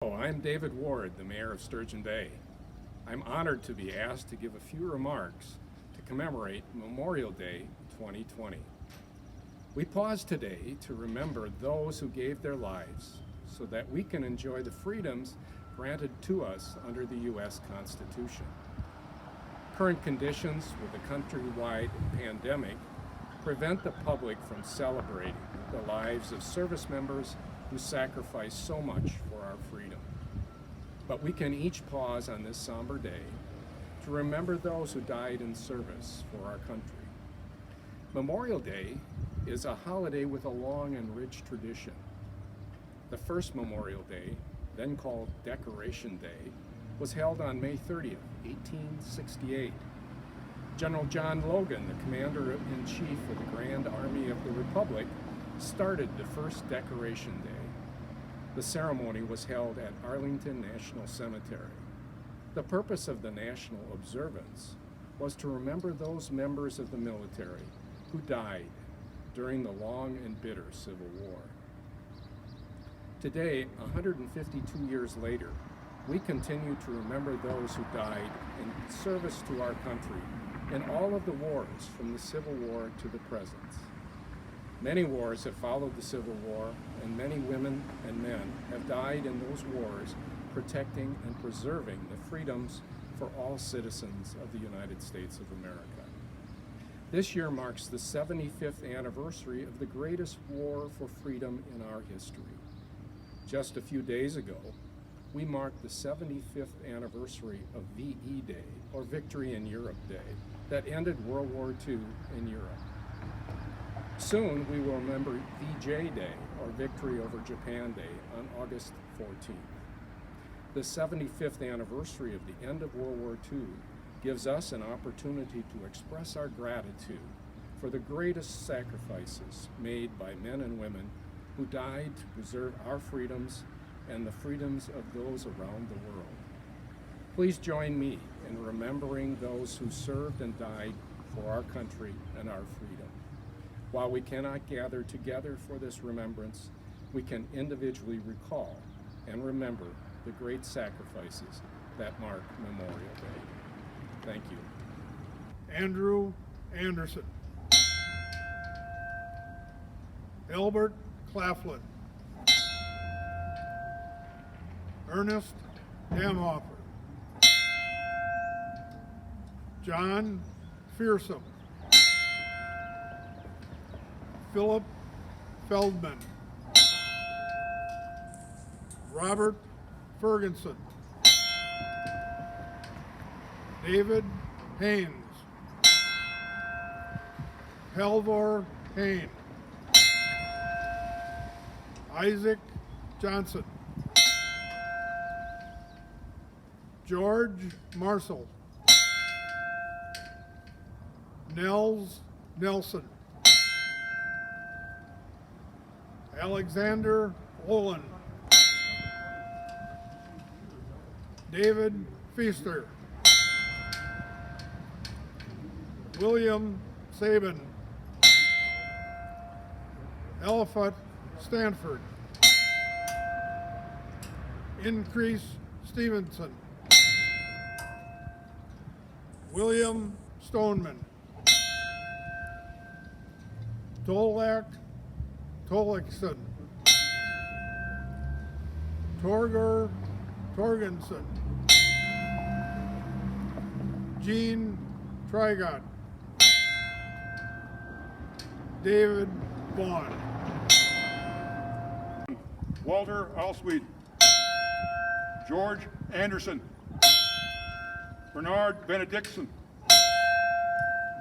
I'm David Ward, the Mayor of Sturgeon Bay. I'm honored to be asked to give a few remarks to commemorate Memorial Day 2020. We pause today to remember those who gave their lives so that we can enjoy the freedoms granted to us under the U.S. Constitution. Current conditions with a countrywide pandemic prevent the public from celebrating the lives of service members who sacrificed so much for our freedom. But we can each pause on this somber day to remember those who died in service for our country. Memorial Day is a holiday with a long and rich tradition. The first Memorial Day, then called Decoration Day, was held on May 30th, 1868. General John Logan, the Commander-in-Chief of the Grand Army of the Republic, started the first Decoration Day. The ceremony was held at Arlington National Cemetery. The purpose of the national observance was to remember those members of the military who died during the long and bitter Civil War. Today, 152 years later, we continue to remember those who died in service to our country in all of the wars from the Civil War to the present. Many wars have followed the Civil War, and many women and men have died in those wars protecting and preserving the freedoms for all citizens of the United States of America. This year marks the 75th anniversary of the greatest war for freedom in our history. Just a few days ago, we marked the 75th anniversary of VE Day, or Victory in Europe Day, that ended World War II in Europe. Soon we will remember VJ Day, or Victory over Japan Day, on August 14th. The 75th anniversary of the end of World War II gives us an opportunity to express our gratitude for the greatest sacrifices made by men and women who died to preserve our freedoms and the freedoms of those around the world. Please join me in remembering those who served and died for our country and our freedom. While we cannot gather together for this remembrance, we can individually recall and remember the great sacrifices that mark Memorial Day. Thank you. Andrew Anderson. Albert Claflin. Ernest Damhofer. John Fearsome. Philip Feldman. Robert Ferguson. David Haynes. Halvor Hain. Isaac Johnson. George Marshall. Nels Nelson. Alexander Olin. David Feaster. William Sabin. Eliphat Stanford. Increase Stevenson. William Stoneman. Tolak Tolikson. Torger Torgensen. Gene Trigot. David Vaughn. Walter Alsweed. George Anderson. Bernard Benedictson.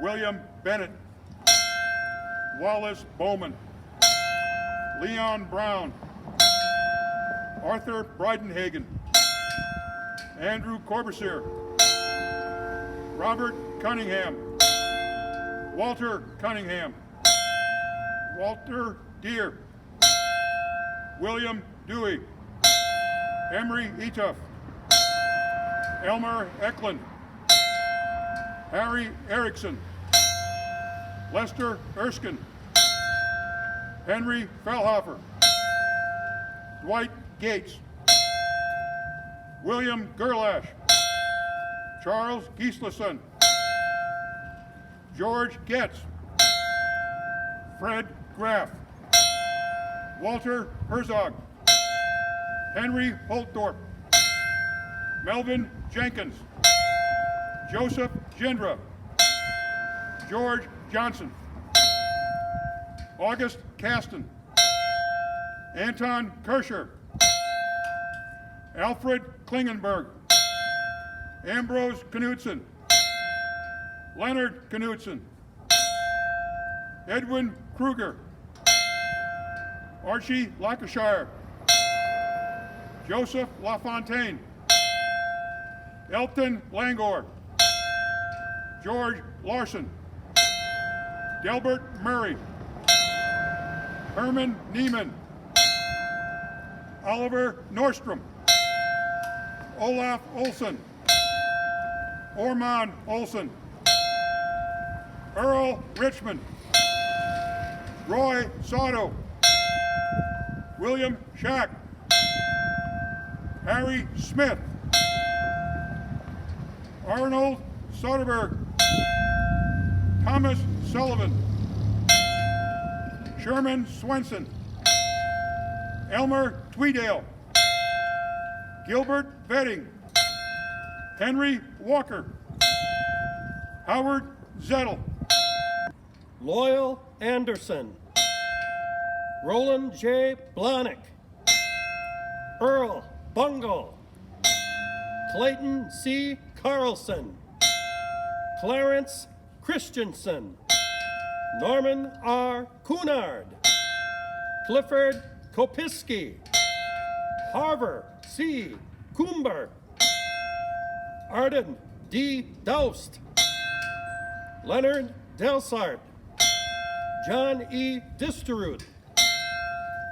William Bennett. Wallace Bowman. Leon Brown. Arthur Breidenhagen. Andrew Corbusier. Robert Cunningham. Walter Cunningham. Walter Deere. William Dewey. Emery Etuff. Elmer Eklund. Harry Erickson. Lester Erskine. Henry Fellhofer. Dwight Gates. William Gerlash, Charles Gislason, George Getz, Fred Graff, Walter Herzog, Henry Holtdorp, Melvin Jenkins, Joseph Gendra, George Johnson, August Caston, Anton Kirscher, Alfred Klingenberg, Ambrose Knudsen, Leonard Knudsen, Edwin Kruger, Archie Lancashire, Joseph LaFontaine, Elton Langor, George Larson, Delbert Murray, Herman Neiman, Oliver Nordstrom, Olaf Olson, Ormond Olson, Earl Richmond, Roy Sato, William Shack, Harry Smith, Arnold Soderberg, Thomas Sullivan, Sherman Swenson, Elmer Tweedale, Gilbert Vetting, Henry Walker, Howard Zettel, Loyal Anderson, Roland J. Blahnik, Earl Bungle, Clayton C. Carlson, Clarence Christensen, Norman R. Cunard, Clifford Kopiski, Harver C. Coomber, Arden D. Doust, Leonard Delsart, John E. Disterud,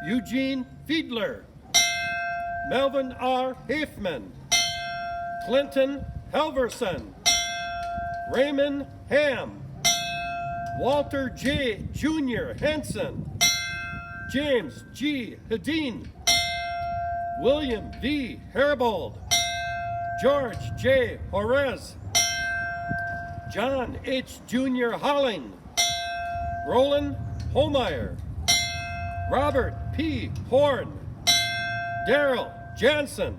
Eugene Fiedler, Melvin R. Hafman, Clinton Halverson, Raymond Ham, Walter J. Jr. Henson, James G. Hedin, William V. Herbold, George J. Jorez, John H. Jr. Holling, Roland Holmeyer, Robert P. Horn, Darrell Jansen,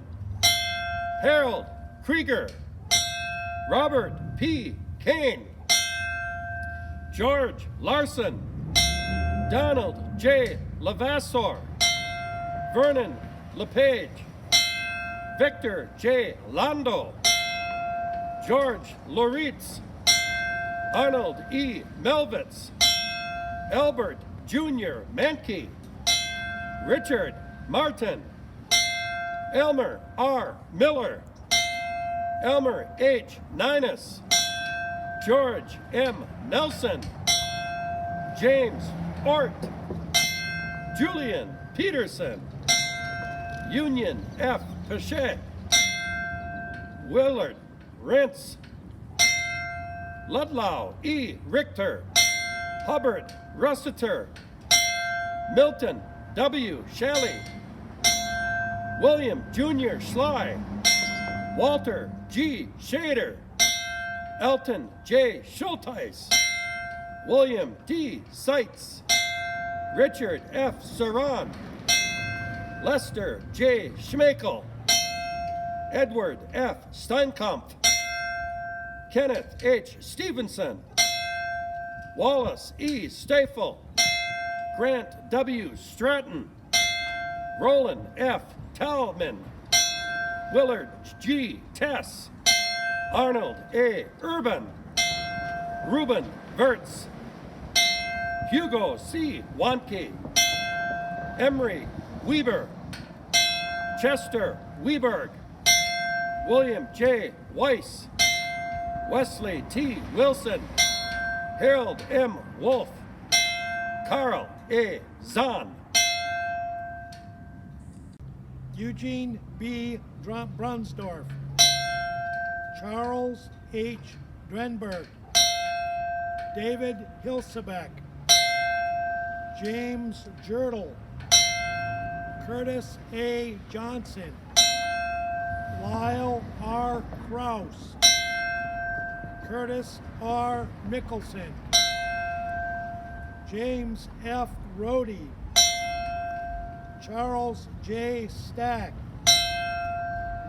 Harold Krieger, Robert P. Kane, George Larson, Donald J. Levasseur, Vernon LePage, Victor J. Lando, George Loritz, Arnold E. Melvitz, Albert Jr. Mankey, Richard Martin, Elmer R. Miller, Elmer H. Ninus, George M. Nelson, James Ort, Julian Peterson, Union F. Pichet, Willard Rentz, Ludlow E. Richter, Hubbard Rossiter, Milton W. Shelley, William Jr. Schley, Walter G. Shader, Elton J. Schulteis, William D. Seitz, Richard F. Saran, Lester J. Schmeichel, Edward F. Steinkampf, Kenneth H. Stevenson, Wallace E. Stafel, Grant W. Stratton, Roland F. Talman, Willard G. Tess, Arnold A. Urban, Reuben Vertz, Hugo C. Wanke, Emery Weber, Chester Weberg, William J. Weiss, Wesley T. Wilson, Harold M. Wolf, Carl A. Zahn, Eugene B. Brunsdorf, Charles H. Drenberg, David Hilsebeck, James Jerdal, Curtis A. Johnson, Lyle Strauss, Curtis R. Mickelson, James F. Rohde, Charles J. Stack,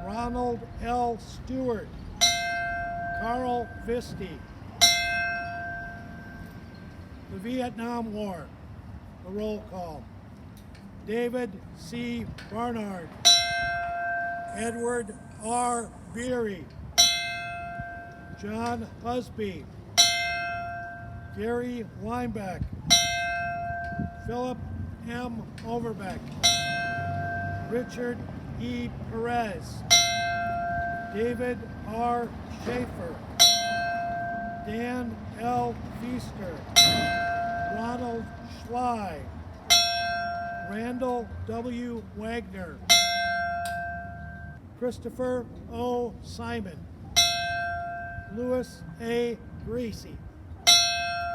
Ronald L. Stewart, Carl Visti. The Vietnam War. A roll call. David C. Barnard, Edward R. Beery, John Husby, Gary Weinbeck, Philip M. Overbeck, Richard E. Perez, David R. Schaefer, Dan L. Feaster, Ronald Schley, Randall W. Wagner, Christopher O. Simon, Louis A. Gracie.